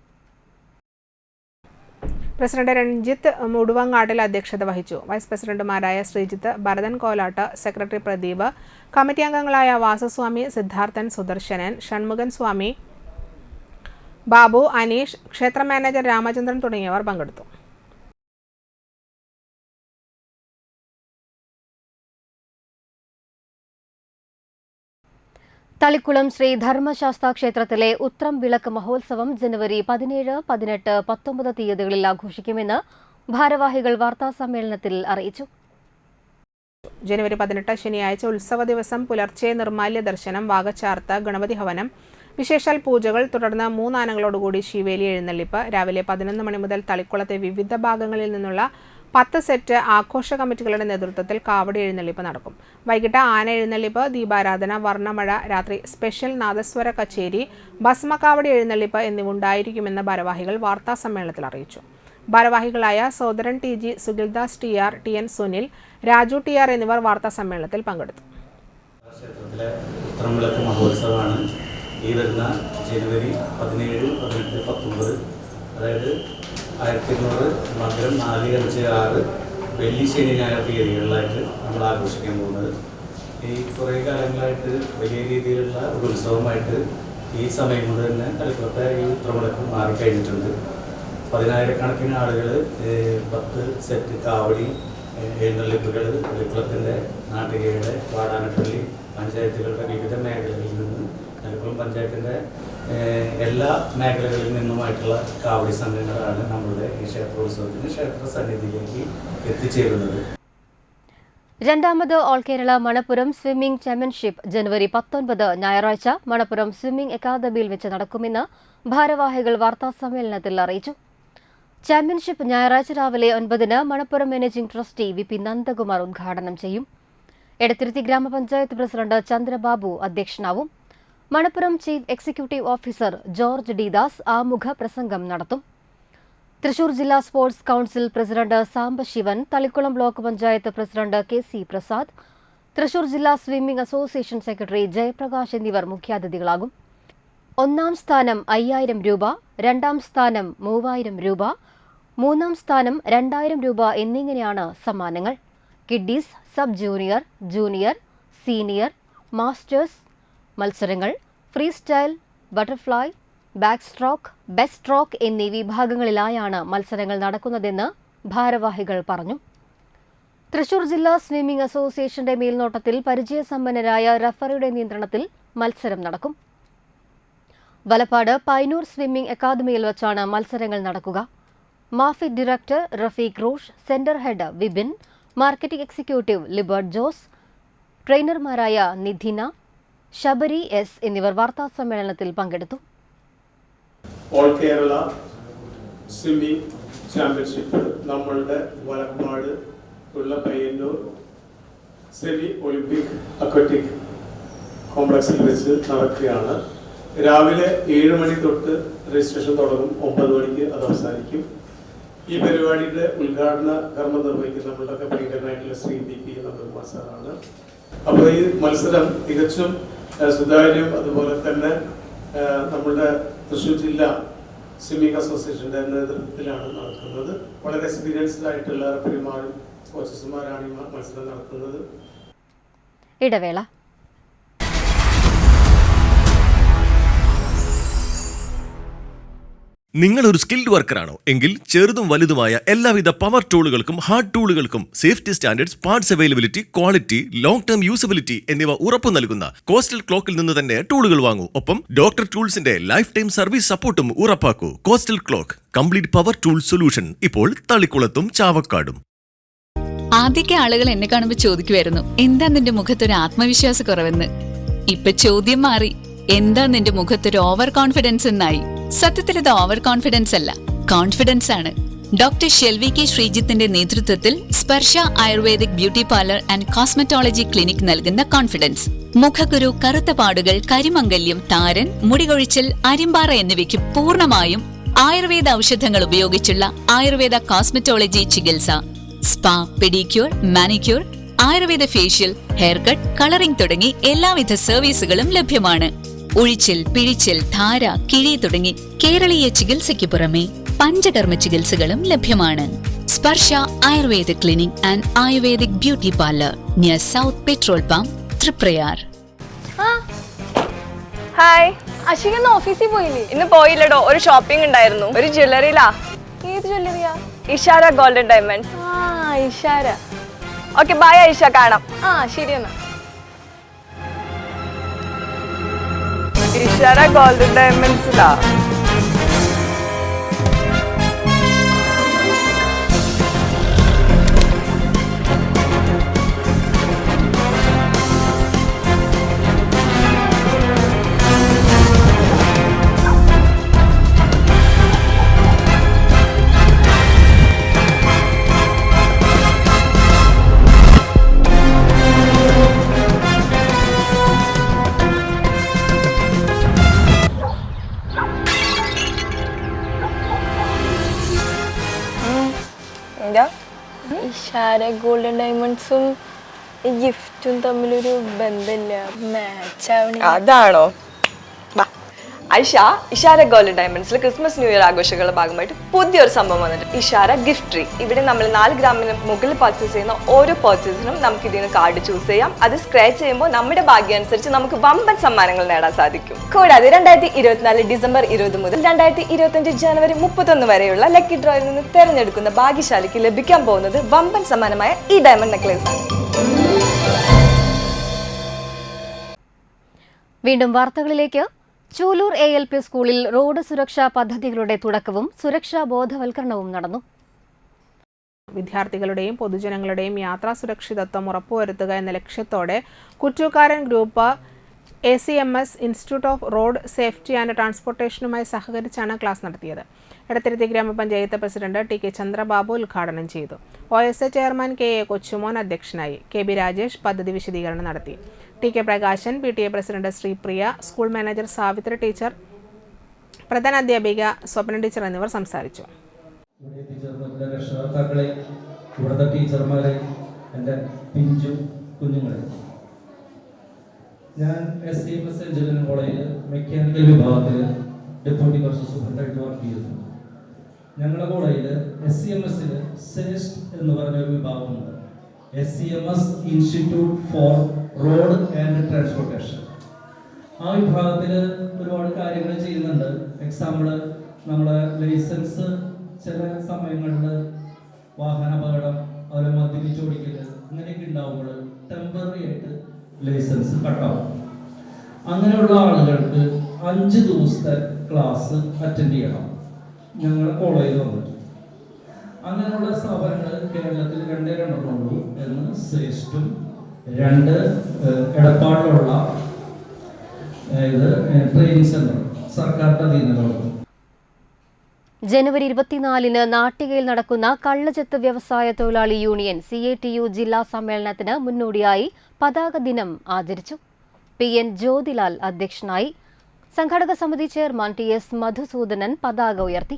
പ്രസിഡന്റ് രഞ്ജിത്ത് മുടുവങ്ങാട്ടിൽ അധ്യക്ഷത വഹിച്ചു. വൈസ് പ്രസിഡന്റുമാരായ ശ്രീജിത്ത്, ഭരതൻ കോലാട്ട്, സെക്രട്ടറി പ്രദീപ്, കമ്മിറ്റി അംഗങ്ങളായ വാസുസ്വാമി, സിദ്ധാർത്ഥൻ, സുദർശനൻ, ഷൺമുഖൻ സ്വാമി, ബാബു, അനീഷ്, ക്ഷേത്ര മാനേജർ രാമചന്ദ്രൻ തുടങ്ങിയവർ പങ്കെടുത്തു. തളിക്കുളം ശ്രീ ധർമ്മശാസ്ത്ര ക്ഷേത്രത്തിലെ ഉത്രം വിളക്ക് മഹോത്സവം ജനുവരി 17, 18, 19 തീയതികളിൽ ആഘോഷിക്കുമെന്ന് ഭാരവാഹികൾ വാർത്താസമ്മേളനത്തിൽ അറിയിച്ചു. ജനുവരി 18 ശനിയാഴ്ച ഉത്സവ ദിവസം പുലർച്ചെ നിർമാല്യ ദർശനം, വാകച്ചാർത്ത്, ഗണപതി ഹവനം, വിശേഷാൽ പൂജകൾ, തുടർന്ന് 3 ആനകളോടുകൂടി ശിവേലി എഴുന്നള്ളിപ്പ്. രാവിലെ 11 മണി മുതൽ തളിക്കുളത്തെ വിവിധ ഭാഗങ്ങളിൽ നിന്നുള്ള 10 സെറ്റ് ആഘോഷ കമ്മിറ്റികളുടെ നേതൃത്വത്തിൽ കാവടി എഴുന്നള്ളിപ്പ് നടക്കും. വൈകിട്ട് ആന എഴുന്നള്ളിപ്പ്, ദീപാരാധന, വർണ്ണമഴ, രാത്രി സ്പെഷ്യൽ നാദസ്വര കച്ചേരി, ഭസ്മകാവടി എഴുന്നള്ളിപ്പ് എന്നിവ ഉണ്ടായിരിക്കുമെന്ന് ഭാരവാഹികൾ വാർത്താസമ്മേളനത്തിൽ അറിയിച്ചു. ഭാരവാഹികളായ Sodaran T G, Sugildas T R, T N Sunil, Raju T R എന്നിവർ വാർത്താസമ്മേളനത്തിൽ പങ്കെടുത്തു. ക്ഷേത്രത്തിലെ ഉത്രംവിളക്ക് മഹോത്സവമാണ് ഈ വരുന്ന ജനുവരി 17, 18, 19, അതായത് 1200 മകരം 4, 5, 6 വെള്ളി, ശനി, ഞായർ തീയതികളിലായിട്ട് നമ്മൾ ആഘോഷിക്കാൻ പോകുന്നത്. ഈ കുറേ കാലങ്ങളായിട്ട് വലിയ രീതിയിലുള്ള ഒരു ഉത്സവമായിട്ട് ഈ സമയം കൊണ്ട് തന്നെ കളിക്കുളത്തെ ഈ ഉത്രംവിളക്ക് മാറിക്കഴിഞ്ഞിട്ടുണ്ട്. 10,000-കണക്കിന് ആളുകൾ 10 സെറ്റ് കാവടി എഴുന്നള്ളിപ്പുകൾ കളിക്കുളത്തിൻ്റെ നാട്ടികയുടെ വാടാനപ്പള്ളി പഞ്ചായത്തുകളുടെ വിവിധ മേഖലകളിൽ നിന്ന് കളിക്കുളം പഞ്ചായത്തിൻ്റെ എല്ലാ മേഖലകളിൽ നിന്നുമായിട്ടുള്ള കാവടി സംഘങ്ങളാണ് നമ്മളുടെ ഈ ക്ഷേത്രോത്സവത്തിന് ക്ഷേത്ര സന്നിധിയിലേക്ക് എത്തിച്ചേരുന്നത്. രണ്ടാമത് all Kerala Manappuram swimming championship ജനുവരി 19 ഞായറാഴ്ച മണപ്പുറം സ്വിമ്മിംഗ് അക്കാദമിയിൽ വെച്ച് നടക്കുമെന്ന് ഭാരവാഹികൾ വാർത്താസമ്മേളനത്തിൽ അറിയിച്ചു. ചാമ്പ്യൻഷിപ്പ് ഞായറാഴ്ച രാവിലെ 9-ന് Manappuram managing trustee V P Nandakumar ഉദ്ഘാടനം ചെയ്യും. എടത്തിരുത്തി ഗ്രാമപഞ്ചായത്ത് പ്രസിഡന്റ് ചന്ദ്രബാബു അധ്യക്ഷനാവും. Manappuram chief executive officer George D Das ആമുഖ പ്രസംഗം നടത്തും. തൃശൂർ ജില്ലാ sports council president Sambasivan, Thalikulam block panchayat president K C Prasad, Thrissur ജില്ലാ സ്വിമ്മിംഗ് അസോസിയേഷൻ സെക്രട്ടറി ജയപ്രകാശ് എന്നിവർ മുഖ്യാതിഥികളാകും. 1-ാം സ്ഥാനം 5000 രൂപ, 2-ാം സ്ഥാനം 3000 രൂപ, 3-ാം സ്ഥാനം 2000 രൂപ എന്നിങ്ങനെയാണ് സമ്മാനങ്ങൾ. Kiddies, sub junior, junior, senior, masters മത്സരങ്ങൾ, freestyle, butterfly, backstroke, breaststroke എന്നീ വിഭാഗങ്ങളിലായാണ് മത്സരങ്ങൾ നടക്കുന്നതെന്ന് ഭാരവാഹികൾ പറഞ്ഞു. തൃശൂർ ജില്ലാ സ്വിമ്മിംഗ് അസോസിയേഷന്റെ മേൽനോട്ടത്തിൽ പരിചയസമ്പന്നരായ റഫറിയുടെ നിയന്ത്രണത്തിൽ മത്സരം നടക്കും. വലപ്പാട് പൈനൂർ സ്വിമ്മിംഗ് അക്കാദമിയിൽ വച്ചാണ് മത്സരങ്ങൾ നടക്കുക. Mafit director Rafeeq Rosh, centre head Vipin, marketing executive Libert Jose, ട്രെയിനർമാരായ നിധിന, ശബരി എസ് എന്നിവർ വാർത്താസമ്മേളനത്തിൽ പങ്കെടുത്തു. ഓൾ കേരള സ്വിമ്മിംഗ് ചാമ്പ്യൻഷിപ്പ് നമ്മളുടെ വലപ്പാട് ഉള്ള പയ്യന്നൂർ സെമി ഒളിമ്പിക് അക്വറ്റിക് കോംപ്ലക്സിൽ വെച്ച് നടക്കുകയാണ്. രാവിലെ 7 മണി തൊട്ട് രജിസ്ട്രേഷൻ തുടങ്ങും, 9 മണിക്ക് അത് അവസാനിക്കും. ഈ പരിപാടിയുടെ ഉദ്ഘാടന കർമ്മം നിർവഹിക്കുന്ന നമ്മളുടെ ഭയങ്കരനായിട്ടുള്ള ശ്രീ പി പി നന്ദകുമാർ സാറാണ്. അപ്പോൾ ഈ മത്സരം തികച്ചും സുതാര്യം, അതുപോലെ തന്നെ നമ്മളുടെ തൃശ്ശൂർ ജില്ലാ സ്വിമ്മിംഗ് അസോസിയേഷന്റെ നേതൃത്വത്തിലാണ് നടക്കുന്നത്. വളരെ എക്സ്പീരിയൻസ്ഡ് ആയിട്ടുള്ള റഫറിമാരും കോച്ചസുമാരാണ് ഈ മത്സരം നടത്തുന്നത്. ഇടവേള. നിങ്ങൾ ഒരു സ്കിൽഡ് വർക്കറാണോ എങ്കിൽ ചെറുതും വലുതുമായ എല്ലാവിധ പവർ ടൂളുകൾക്കും ഹാർഡ് ടൂളുകൾക്കും safety standards, parts availability, quality, long term usability എന്നിവ ഉറപ്പു നൽകുന്ന കോസ്റ്റൽ ക്ലോക്കിൽ നിന്ന് തന്നെ ടൂളുകൾ വാങ്ങൂ. ഒപ്പം ഡോക്ടർ ടൂൾസിന്റെ ലൈഫ് ടൈം സർവീസ് സപ്പോർട്ടും ഉറപ്പാക്കൂ. Coastal clock, complete power tool solution, ഇപ്പോൾ തളിക്കുളത്തും ചാവക്കാടും. ആദ്യമൊക്കെ ആളുകൾ എന്നെ കാണുമ്പോൾ ചോദിക്കുമായിരുന്നു, എന്താ നിന്റെ മുഖത്തൊരു ആത്മവിശ്വാസ കുറവെന്ന്. ഇപ്പൊ ചോദ്യം മാറി, എന്താ നിന്റെ മുഖത്തൊരു ഓവർ കോൺഫിഡൻസ് എന്നായി. സത്യത്തിൽ ഇത് ഓവർ കോൺഫിഡൻസ് അല്ല, കോൺഫിഡൻസ് ആണ്. ഡോക്ടർ ഷെൽവി കെ ശ്രീജിത്തിന്റെ നേതൃത്വത്തിൽ Sparsha ayurvedic beauty parlour and cosmetology clinic നൽകുന്ന കോൺഫിഡൻസ്. മുഖക്കുരു, കറുത്ത പാടുകൾ, കരിമംഗല്യം, താരൻ, മുടികൊഴിച്ചിൽ, അരിമ്പാറ എന്നിവയ്ക്ക് പൂർണ്ണമായും ആയുർവേദ ഔഷധങ്ങൾ ഉപയോഗിച്ചുള്ള ആയുർവേദ കോസ്മെറ്റോളജി ചികിത്സ. Spa, pedicure, manicure, Ayurveda facial, hair cut, colouring തുടങ്ങി എല്ലാവിധ സർവീസുകളും ലഭ്യമാണ്. ഉഴിച്ചിൽ, പിഴിച്ചിൽ, ധാര, കിഴി തുടങ്ങി കേരളീയ ചികിത്സയ്ക്ക് പുറമെ പഞ്ചകർമ്മ ചികിത്സകളും ലഭ്യമാണ്. Sparsha Ayurveda clinic and Ayurvedic beauty parlour near south petrol pump, Triprayar. Hi, Ashwin ഇന്ന് ഓഫീസിൽ പോയില്ലേ? ഇന്ന് പോയില്ലടോ, ഒരു ഷോപ്പിംഗ് ഉണ്ടായിരുന്നു. ഒരു ജ്വല്ലറിയിലാ. ഏത് ജ്വല്ലറിയാ? Ishara golden diamonds. Ishara. Okay, bye Aisha, കാണാം. ശരി എന്നാ. ഇഷാര ഗോൾഡൻ ഡയമണ്ട്സിലാ. ഇഷാര ഗോൾഡൻ ഡയമണ്ട്സും ഈ ഗിഫ്റ്റും തമ്മിലൊരു ബന്ധമില്ല, മാച്ച് ആവണ. അതാണോ? ഇഷാര ഗോൾഡൻ ഡയമണ്ട്സിൽ ക്രിസ്മസ് ന്യൂ ഇയർ ആഘോഷങ്ങളുടെ ഭാഗമായിട്ട് പുതിയൊരു സംഭവം വന്നിട്ട് ഇഷാര ഗിഫ്റ്റ് ട്രീ. ഇവിടെ നമ്മൾ 4 ഗ്രാമിന് മുകളിൽ പർച്ചേസ് ചെയ്യുന്ന ഓരോ പർച്ചേസിനും നമുക്ക് ഇതിന് കാർഡ് ചൂസ് ചെയ്യാം. അത് സ്ക്രാച്ച് ചെയ്യുമ്പോൾ നമ്മുടെ ഭാഗ്യം അനുസരിച്ച് നമുക്ക് വമ്പൻ സമ്മാനങ്ങൾ നേടാൻ സാധിക്കും. കൂടാതെ 2024 ഡിസംബർ 20 മുതൽ 2025 ജനുവരി 31 വരെയുള്ള ലക്കി ഡ്രോയിൽ നിന്ന് തിരഞ്ഞെടുക്കുന്ന ഭാഗ്യശാലിക്ക് ലഭിക്കാൻ പോകുന്നത് വമ്പൻ സമ്മാനമായ ഈ ഡയമണ്ട് നെക്ലേസ് ആണ്. വീണ്ടും വാർത്തകളിലേക്ക്. ചൂലൂർ ALP സ്കൂളിൽ റോഡ് സുരക്ഷാ പദ്ധതികളുടെ തുടക്കവും സുരക്ഷാ ബോധവൽക്കരണവും നടന്നു. വിദ്യാർത്ഥികളുടെയും പൊതുജനങ്ങളുടെയും യാത്രാ സുരക്ഷിതത്വം ഉറപ്പുവരുത്തുക എന്ന ലക്ഷ്യത്തോടെ Kuttukaran group ACMS institute of road safety and ട്രാൻസ്പോർട്ടേഷനുമായി സഹകരിച്ചാണ് ക്ലാസ് നടത്തിയത്. എടത്തിരുത്തി ഗ്രാമപഞ്ചായത്ത് പ്രസിഡന്റ് TK ചന്ദ്രബാബു ഉദ്ഘാടനം ചെയ്തു. OSA ചെയർമാൻ KA കൊച്ചുമോൻ അധ്യക്ഷനായി. KB രാജേഷ് പദ്ധതി വിശദീകരണം നടത്തി. TK Prakashan, PTA president Sripriya, school manager Savitri teacher, പ്രധാനാധ്യാപിക സ്വപ്ന ടീച്ചർ എന്നിവർ സംസാരിച്ചു. രക്ഷകർത്താക്കളെ, ഇവിടുത്തെ ടീച്ചർമാരെ, എൻ്റെ പിഞ്ചു കുഞ്ഞുങ്ങളെ, ഞാൻ SCMS എഞ്ചിനീയറിംഗ് കോളേജിൽ മെക്കാനിക്കൽ വിഭാഗത്തിൽ ഡെപ്യൂട്ടി പ്രൊഫസർ സൂപ്രണ്ടായിട്ട് വർക്ക് ചെയ്തു. ഞങ്ങളുടെ കോളേജിൽ SCMSൽ സെസ്റ്റ് എന്ന് പറഞ്ഞൊരു വിഭാഗമുണ്ട്. SCMS institute four road and transportation. ആ വിഭാഗത്തിൽ ഒരുപാട് കാര്യങ്ങൾ ചെയ്യുന്നുണ്ട്. എക്സാമ്പിൾ, നമ്മളെ ലൈസൻസ് ചില സമയങ്ങളിൽ വാഹനാപകടം, അതുപോലെ മദ്യപിച്ചോടിക്കൽ ഇങ്ങനെയൊക്കെ ഉണ്ടാവുമ്പോൾ ടെമ്പററി ആയിട്ട് ലൈസൻസ് കട്ടാവും. അങ്ങനെയുള്ള ആളുകൾക്ക് 5 ദിവസത്തെ ക്ലാസ് അറ്റൻഡ് ചെയ്യണം ഞങ്ങളുടെ കോളേജിൽ വന്നിട്ട്. അങ്ങനെയുള്ള സ്ഥാപനങ്ങൾ കേരളത്തിൽ 2 ഉള്ളൂ എന്ന് ശ്രേഷ്ഠും 2 എടപ്പാടിലുള്ള ട്രെയിനിങ് സെന്റർ സർക്കാരിന്റെ അധീനതകളും. ജനുവരി 24-ന് നാട്ടികയിൽ നടക്കുന്ന കള്ളച്ചെത്ത് വ്യവസായ തൊഴിലാളി യൂണിയൻ CATU ജില്ലാ സമ്മേളനത്തിന് മുന്നോടിയായി പതാക ദിനം ആചരിച്ചു. PN ജ്യോതിലാൽ അധ്യക്ഷനായി. സംഘാടക സമിതി ചെയർമാൻ TS മധുസൂദനൻ പതാക ഉയർത്തി.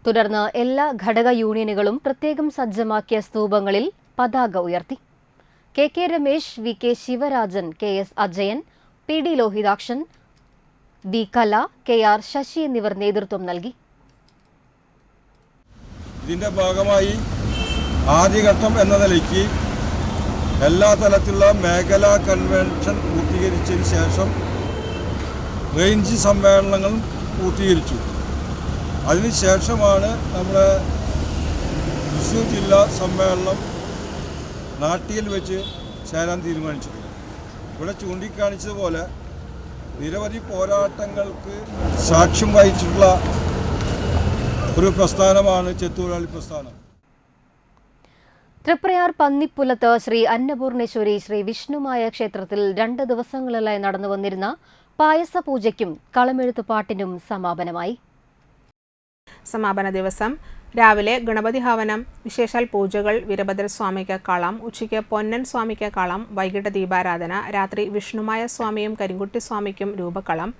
തുടർന്ന് എല്ലാ ഘടക യൂണിയനുകളും പ്രത്യേകം സജ്ജമാക്കിയ സ്തൂപങ്ങളിൽ പതാക ഉയർത്തി. KK Ramesh, VK Sivarajan, KS Ajayan, PD Lohithakshan, D കല, KR ശശി എന്നിവർ നേതൃത്വം നൽകി. ഇതിൻ്റെ ഭാഗമായി ആദ്യഘട്ടം എന്ന നിലയ്ക്ക് എല്ലാ തലത്തിലുള്ള മേഖലാ കൺവെൻഷൻ പൂർത്തീകരിച്ചതിന് ശേഷം റേഞ്ച് സമ്മേളനങ്ങളും പൂർത്തീകരിച്ചു. അതിനുശേഷമാണ് നമ്മുടെ തൃശ്ശൂർ ജില്ലാ സമ്മേളനം നാട്ടികയിൽ വെച്ച് ചേരാൻ തീരുമാനിച്ചത്. ഇവിടെ ചൂണ്ടിക്കാണിച്ചതുപോലെ നിരവധി പോരാട്ടങ്ങൾക്ക് സാക്ഷ്യം വഹിച്ചിട്ടുള്ള ഒരു പ്രസ്ഥാനമാണ് ചെത്തൊഴിലാളി പ്രസ്ഥാനം. തൃപ്രയാർ പന്നിപ്പുലത്ത് ശ്രീ അന്നപൂർണേശ്വരി ശ്രീ വിഷ്ണുമായ ക്ഷേത്രത്തിൽ 2 ദിവസങ്ങളിലായി നടന്നു വന്നിരുന്ന പായസ പൂജയ്ക്കും കളമെഴുത്ത് പാട്ടിനും സമാപനമായി. സമാപന ദിവസം രാവിലെ ഗണപതി ഹവനം, വിശേഷാൽ പൂജകൾ, വീരഭദ്രസ്വാമിക്ക് കളം, ഉച്ചയ്ക്ക് പൊന്നൻ സ്വാമിക്ക് കളം, വൈകിട്ട് ദീപാരാധന, രാത്രി വിഷ്ണുമായ സ്വാമിയും കരിങ്കുട്ടി സ്വാമിക്കും രൂപക്കളം,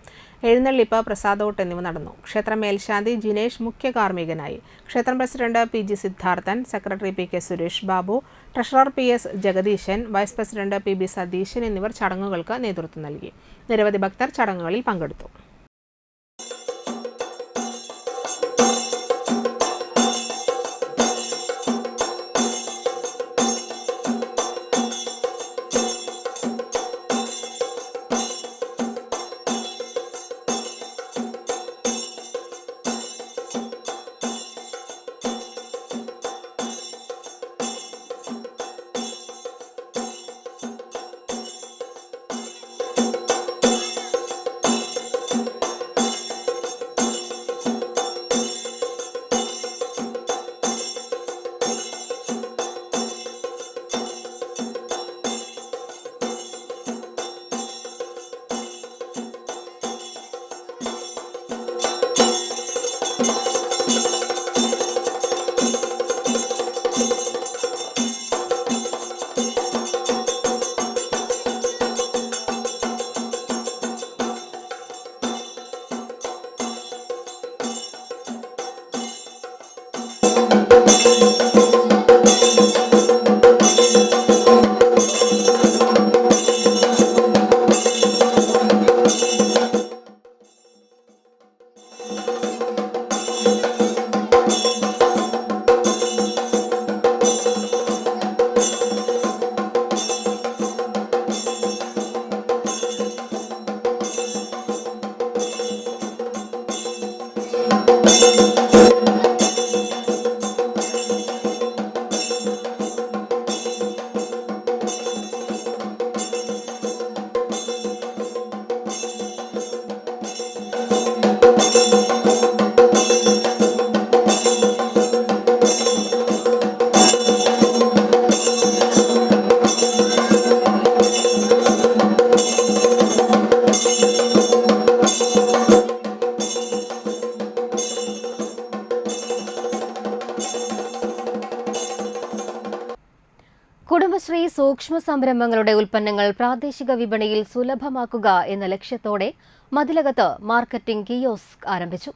എഴുന്നള്ളിപ്പ്, പ്രസാദോട്ട് എന്നിവ നടന്നു. ക്ഷേത്ര മേൽശാന്തി ജിനേഷ് മുഖ്യ കാർമ്മികനായി. ക്ഷേത്രം president PG Siddharthan, secretary PK Suresh Babu, treasurer PS ജഗദീശൻ, വൈസ് പ്രസിഡന്റ് PB സതീശൻ എന്നിവർ ചടങ്ങുകൾക്ക് നേതൃത്വം നൽകി. നിരവധി ഭക്തർ ചടങ്ങുകളിൽ പങ്കെടുത്തു. കുടുംബശ്രീ സൂക്ഷ്മ സംരംഭങ്ങളുടെ ഉൽപ്പന്നങ്ങൾ പ്രാദേശിക വിപണിയിൽ സുലഭമാക്കുക എന്ന ലക്ഷ്യത്തോടെ മതിലകത്ത് മാർക്കറ്റിംഗ് കിയോസ്ക് ആരംഭിച്ചു.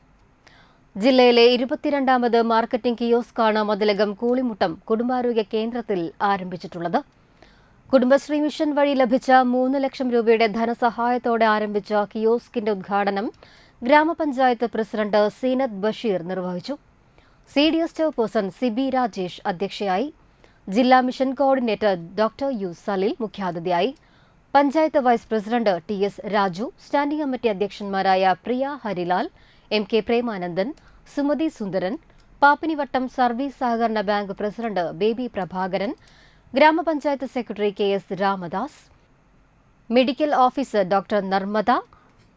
ജില്ലയിലെ 22ാമത് മാർക്കറ്റിംഗ് കിയോസ്കാണ് മതിലകം കൂളിമുട്ടം കുടുംബാരോഗ്യ കേന്ദ്രത്തിൽ ആരംഭിച്ചിട്ടുള്ളത്. കുടുംബശ്രീ മിഷൻ വഴി ലഭിച്ച 3 ലക്ഷം രൂപയുടെ ധനസഹായത്തോടെ ആരംഭിച്ച കിയോസ്കിന്റെ ഉദ്ഘാടനം ഗ്രാമപഞ്ചായത്ത് പ്രസിഡന്റ് സീനത്ത് ബഷീർ നിർവഹിച്ചു. CDS ചെയർപേഴ്സൺ സിബി രാജേഷ് അധ്യക്ഷയായി. ജില്ലാ mission coordinator doctor U Salil മുഖ്യാതിഥിയായി. Panchayat vice president TS Raju, standing committee അധ്യക്ഷന്മാരായ പ്രിയ ഹരിലാൽ, MK പ്രേമാനന്ദൻ, സുമതി സുന്ദരൻ, പാപ്പിനിവട്ടം സർവീസ് സഹകരണ bank president Baby Prabhakaran, gramapanchayat secretary KS Ramadas, medical officer doctor Narmada,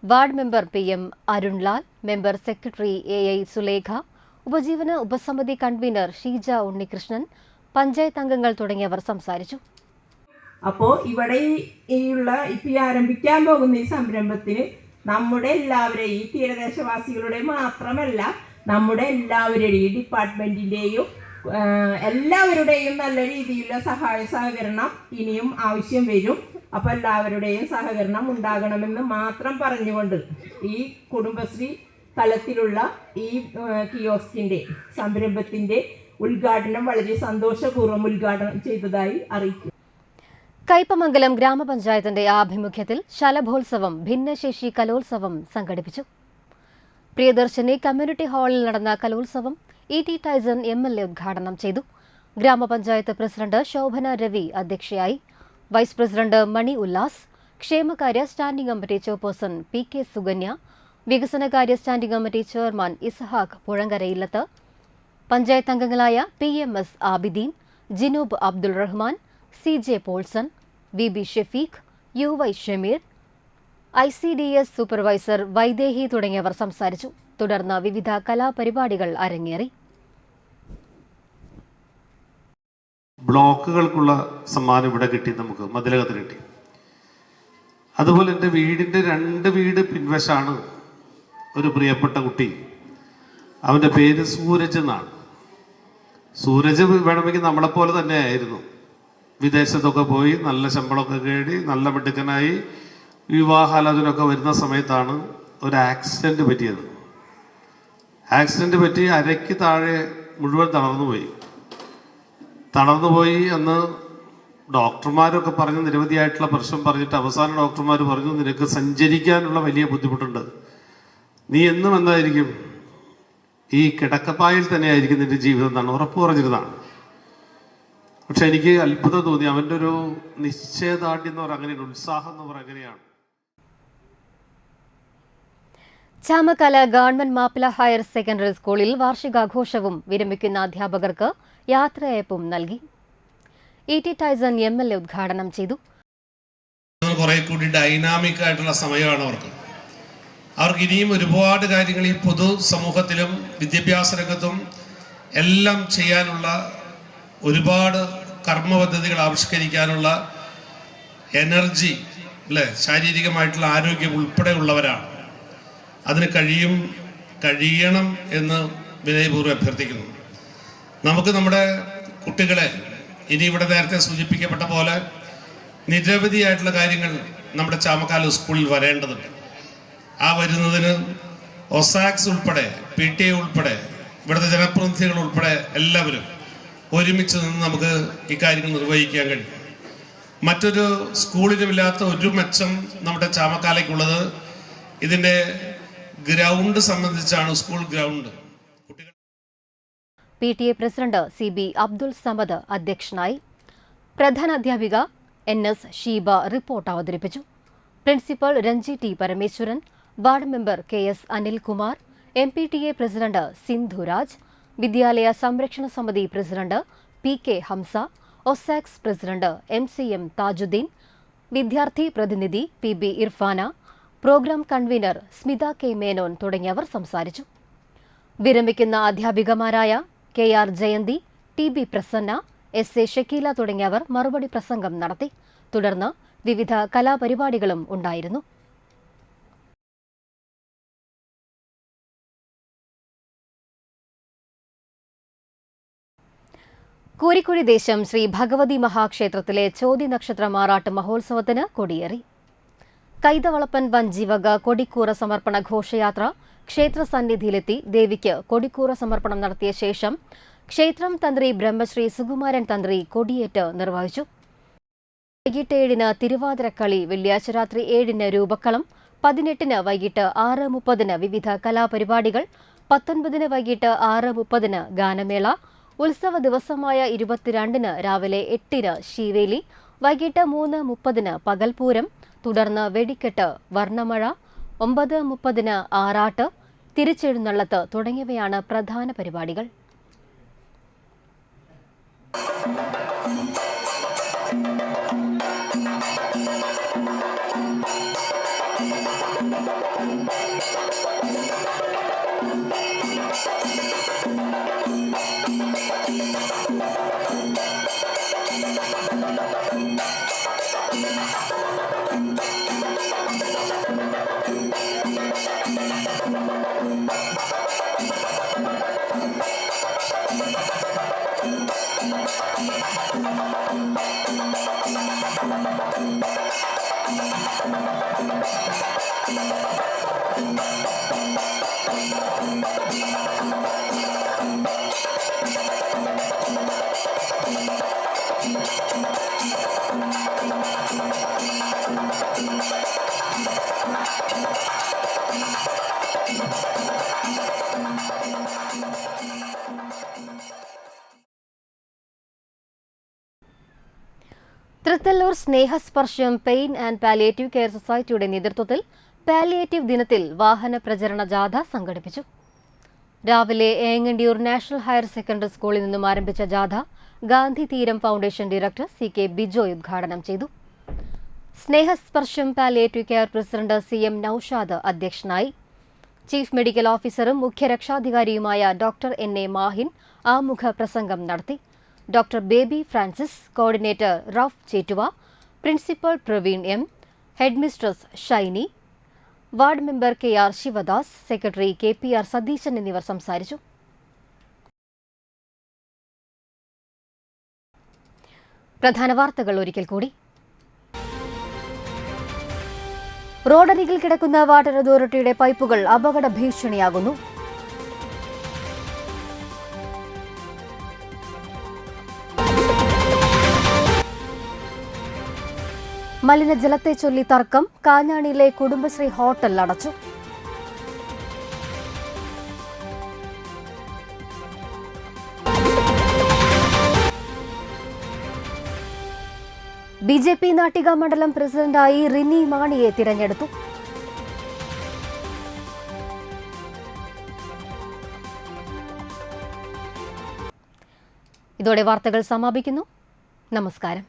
ward member PM Arunlal, member secretary AI Sulekha, ഉപജീവന ഉപസമിതി കൺവീനർ ഷീജ ഉണ്ണികൃഷ്ണൻ, പഞ്ചായത്ത് അംഗങ്ങൾ തുടങ്ങിയവർ സംസാരിച്ചു. അപ്പോൾ ഇവിടെ ഇപ്പോൾ ആരംഭിക്കാൻ പോകുന്ന ഈ സംരംഭത്തിന് നമ്മുടെ എല്ലാവരെയും, ഈ തീരദേശവാസികളുടെ മാത്രമല്ല നമ്മുടെ എല്ലാവരുടെയും, ഈ ഡിപ്പാർട്ട്മെൻറ്റിൻ്റെയും എല്ലാവരുടെയും നല്ല രീതിയിലുള്ള സഹായ സഹകരണം ഇനിയും ആവശ്യം വരും. അപ്പോൾ എല്ലാവരുടെയും സഹകരണം ഉണ്ടാകണമെന്ന് മാത്രം പറഞ്ഞുകൊണ്ട് ഈ കുടുംബശ്രീ തലത്തിലുള്ള ഈ കിയോസ്കിൻ്റെ സംരംഭത്തിൻ്റെ ഉദ്ഘാടനം വളരെ സന്തോഷപൂർവ്വം ഉദ്ഘാടനം ചെയ്തതായി അറിയിക്കും. കയ്പമംഗലം ഗ്രാമപഞ്ചായത്തിന്റെ ആഭിമുഖ്യത്തിൽ ശലഭോത്സവം ഭിന്നശേഷി കലോത്സവം സംഘടിപ്പിച്ചു. പ്രിയദർശിനി കമ്മ്യൂണിറ്റി ഹാളിൽ നടന്ന കലോത്സവം E.T. ടൈസൺ MLA ഉദ്ഘാടനം ചെയ്തു. ഗ്രാമപഞ്ചായത്ത് പ്രസിഡന്റ് ശോഭന രവി അധ്യക്ഷയായി. വൈസ് പ്രസിഡന്റ് മണി ഉല്ലാസ്, ക്ഷേമകാര്യ standing committee chairperson PK Sukanya, വികസനകാര്യ standing committee chairman Ishaq Puzhankarayillath, panchayat അംഗങ്ങളായ PMS Abideen, Jinoob Abdul Rahman, CJ Paulson, VB Shefeeq, UY Shameer, ICDS supervisor Vaidehi തുടങ്ങിയവർ സംസാരിച്ചു. തുടർന്ന് വിവിധ കലാപരിപാടികൾ അരങ്ങേറി. ബ്ലോക്കുകൾക്കുള്ള സമ്മാനം ഇവിടെ കിട്ടി, നമുക്ക് മതിലകത്തിന് കിട്ടി. അതുപോലെ എൻ്റെ വീടിൻ്റെ 2 വീട് പിൻവശാണ് ഒരു പ്രിയപ്പെട്ട കുട്ടി. അവൻ്റെ പേര് സൂരജ് എന്നാണ്. സൂരജ് വേണമെങ്കിൽ നമ്മളെപ്പോലെ തന്നെ ആയിരുന്നു. വിദേശത്തൊക്കെ പോയി നല്ല ശമ്പളമൊക്കെ നേടി നല്ല മിടുക്കനായി വിവാഹാലോചനയൊക്കെ വരുന്ന സമയത്താണ് ഒരു ആക്സിഡൻറ്റ് പറ്റിയത്. ആക്സിഡൻറ്റ് പറ്റി അരയ്ക്ക് താഴെ മുഴുവൻ തളർന്നുപോയി. അന്ന് ഡോക്ടർമാരൊക്കെ പറഞ്ഞ് നിരവധിയായിട്ടുള്ള പ്രശ്നം പറഞ്ഞിട്ട് അവസാനം ഡോക്ടർമാർ പറഞ്ഞു, നിനക്ക് സഞ്ചരിക്കാനുള്ള വലിയ ബുദ്ധിമുട്ടുണ്ട്, നീ എന്നും എന്തായിരിക്കും ഈ കിടക്കപ്പായിൽ തന്നെയായിരിക്കും നിന്റെ ജീവിതം എന്നാണ് ഉറപ്പ് പറഞ്ഞിരുന്നതാണ്. പക്ഷെ എനിക്ക് അത്ഭുതം തോന്നി. അവൻ്റെ ഒരു നിശ്ചയദാർഢ്യം എന്ന് പറയുക അങ്ങനെയാണ്, ഉത്സാഹം എന്ന് പറയുക അങ്ങനെയാണ്. Chamakkala government Mappila higher secondary സ്കൂളിൽ വാർഷികാഘോഷവും വിരമിക്കുന്ന അധ്യാപകർക്ക് യാത്രയയപ്പും നൽകി. E.T. ടൈസൺ MLA ഉദ്ഘാടനം ചെയ്തു. കുറെ കൂടി ഡൈനാമിക് ആയിട്ടുള്ള സമയമാണ് അവർക്ക് ഇനിയും ഒരുപാട് കാര്യങ്ങൾ ഈ പൊതു സമൂഹത്തിലും വിദ്യാഭ്യാസ രംഗത്തും എല്ലാം ചെയ്യാനുള്ള ഒരുപാട് കർമ്മ പദ്ധതികൾ ആവിഷ്കരിക്കാനുള്ള എനർജി, അല്ലേ, ശാരീരികമായിട്ടുള്ള ആരോഗ്യം ഉൾപ്പെടെ ഉള്ളവരാണ്. അതിന് കഴിയണം എന്ന് വിനയപൂർവ്വം അഭ്യർത്ഥിക്കുന്നു. നമുക്ക് നമ്മുടെ കുട്ടികളെ ഇനി ഇവിടെ നേരത്തെ സൂചിപ്പിക്കപ്പെട്ട പോലെ നിരവധിയായിട്ടുള്ള കാര്യങ്ങൾ നമ്മുടെ ചാമക്കാല സ്കൂളിൽ വരേണ്ടതുണ്ട്. ആ വരുന്നതിന് ഒസാക്സ് ഉൾപ്പെടെ PTA ഉൾപ്പെടെ ഇവിടുത്തെ ജനപ്രതിനിധികൾ ഉൾപ്പെടെ എല്ലാവരും ഒരുമിച്ച് നിന്ന് നമുക്ക് ഈ കാര്യങ്ങൾ നിർവഹിക്കാൻ കഴിയും. മറ്റൊരു സ്കൂളിനുമില്ലാത്ത ഒരു മെച്ചം നമ്മുടെ ചാമക്കാലയ്ക്കുള്ളത് ഇതിൻ്റെ ഗ്രൗണ്ട് സംബന്ധിച്ചാണ്. School ground PTA president CB Abdul Samad അധ്യക്ഷനായി. പ്രധാനാധ്യാപിക NS ഷീബ റിപ്പോർട്ട് അവതരിപ്പിച്ചു. Principal Ranji T. Parameswaran, ward member KS Anilkumar, MPTA president Sindhuraj, വിദ്യാലയ സംരക്ഷണ സമിതി പ്രസിഡന്റ് PK ഹംസ, ഒസാക്സ് പ്രസിഡന്റ് MCM താജുദ്ദീൻ, വിദ്യാർത്ഥി പ്രതിനിധി PB Irfana, programme convener Smitha K Menon തുടങ്ങിയവർ സംസാരിച്ചു. വിരമിക്കുന്ന അധ്യാപികമാരായ KR Jayanti, TB Prasanna, SA Shakeela തുടങ്ങിയവർ മറുപടി പ്രസംഗം നടത്തി. തുടർന്ന് വിവിധ കലാപരിപാടികളും ഉണ്ടായിരുന്നു. കൂരിക്കുഴി ദേശം ശ്രീ ഭഗവതി മഹാക്ഷേത്രത്തിലെ ചോതി നക്ഷത്ര മാറാട്ട് മഹോത്സവത്തിന് കൊടിയേറി. കൈതവളപ്പൻ വഞ്ചിവക കൊടിക്കൂറ സമർപ്പണ ഘോഷയാത്ര ക്ഷേത്ര സന്നിധിയിലെത്തി ദേവിക്ക് കൊടിക്കൂറ സമർപ്പണം നടത്തിയ ശേഷം ക്ഷേത്രം തന്ത്രി ബ്രഹ്മശ്രീ സുകുമാരൻ തന്ത്രി കൊടിയേറ്റ് നിർവഹിച്ചു. വൈകിട്ട് 7-ന് തിരുവാതിരക്കളി, വെള്ളിയാഴ്ച രാത്രി 7-ന് രൂപക്കളം, 18-ന് വൈകിട്ട് 6:30-ന് വിവിധ കലാപരിപാടികൾ, 19-ന് വൈകിട്ട് 6:30-ന് ഗാനമേള, ഉത്സവ ദിവസമായ 22-ന് രാവിലെ 8-ന് ശീവേലി, വൈകിട്ട് 3:30-ന് പകൽപൂരം, തുടർന്ന് വെടിക്കെട്ട്, വർണ്ണമഴ, 9:30-ന് ആറാട്ട്, തിരിച്ചെഴുന്നള്ളത്ത് തുടങ്ങിയവയാണ് പ്രധാന പരിപാടികൾ. തൃത്തല്ലൂർ സ്നേഹസ്പർശം പെയിൻ ആൻഡ് പാലിയേറ്റീവ് കെയർ സൊസൈറ്റിയുടെ നേതൃത്വത്തിൽ പാലിയേറ്റീവ് ദിനത്തിൽ വാഹന പ്രചരണ ജാഥ സംഘടിപ്പിച്ചു. രാവിലെ ഏങ്ങണ്ടിയൂർ നാഷണൽ ഹയർ സെക്കൻഡറി സ്കൂളിൽ നിന്നും ആരംഭിച്ച ജാഥ ഗാന്ധി തീരം ഫൗണ്ടേഷൻ ഡയറക്ടർ CK ബിജോയ് ഉദ്ഘാടനം ചെയ്തു. Snehasparsham palliative care president CM Naushad അധ്യക്ഷനായി. ചീഫ് മെഡിക്കൽ ഓഫീസറും മുഖ്യരക്ഷാധികാരിയുമായ ഡോക്ടർ NA മാഹിൻ ആമുഖ പ്രസംഗം നടത്തി. ഡോക്ടർ ബേബി ഫ്രാൻസിസ്, കോർഡിനേറ്റർ റഫ് Chettuva, principal Praveen M, head mistress Shiny, ward member KR Sivadas, secretary KPR Satheesan എന്നിവർ സംസാരിച്ചു. പ്രധാന വാർത്തകൾ ഒരിക്കൽ കൂടി. റോഡരികിൽ കിടക്കുന്ന വാട്ടർ അതോറിറ്റിയുടെ പൈപ്പുകൾ അപകട ഭീഷണിയാകുന്നു. മലിനജലത്തെ ചൊല്ലി തർക്കം, കാഞ്ഞാണിയിലെ കുടുംബശ്രീ ഹോട്ടൽ അടച്ചു. BJP നാട്ടിക മണ്ഡലം പ്രസിഡന്റായി റിനി മാണിയെ തിരഞ്ഞെടുത്തു. ഇതോടെ വാർത്തകൾ സമാപിക്കുന്നു. നമസ്കാരം.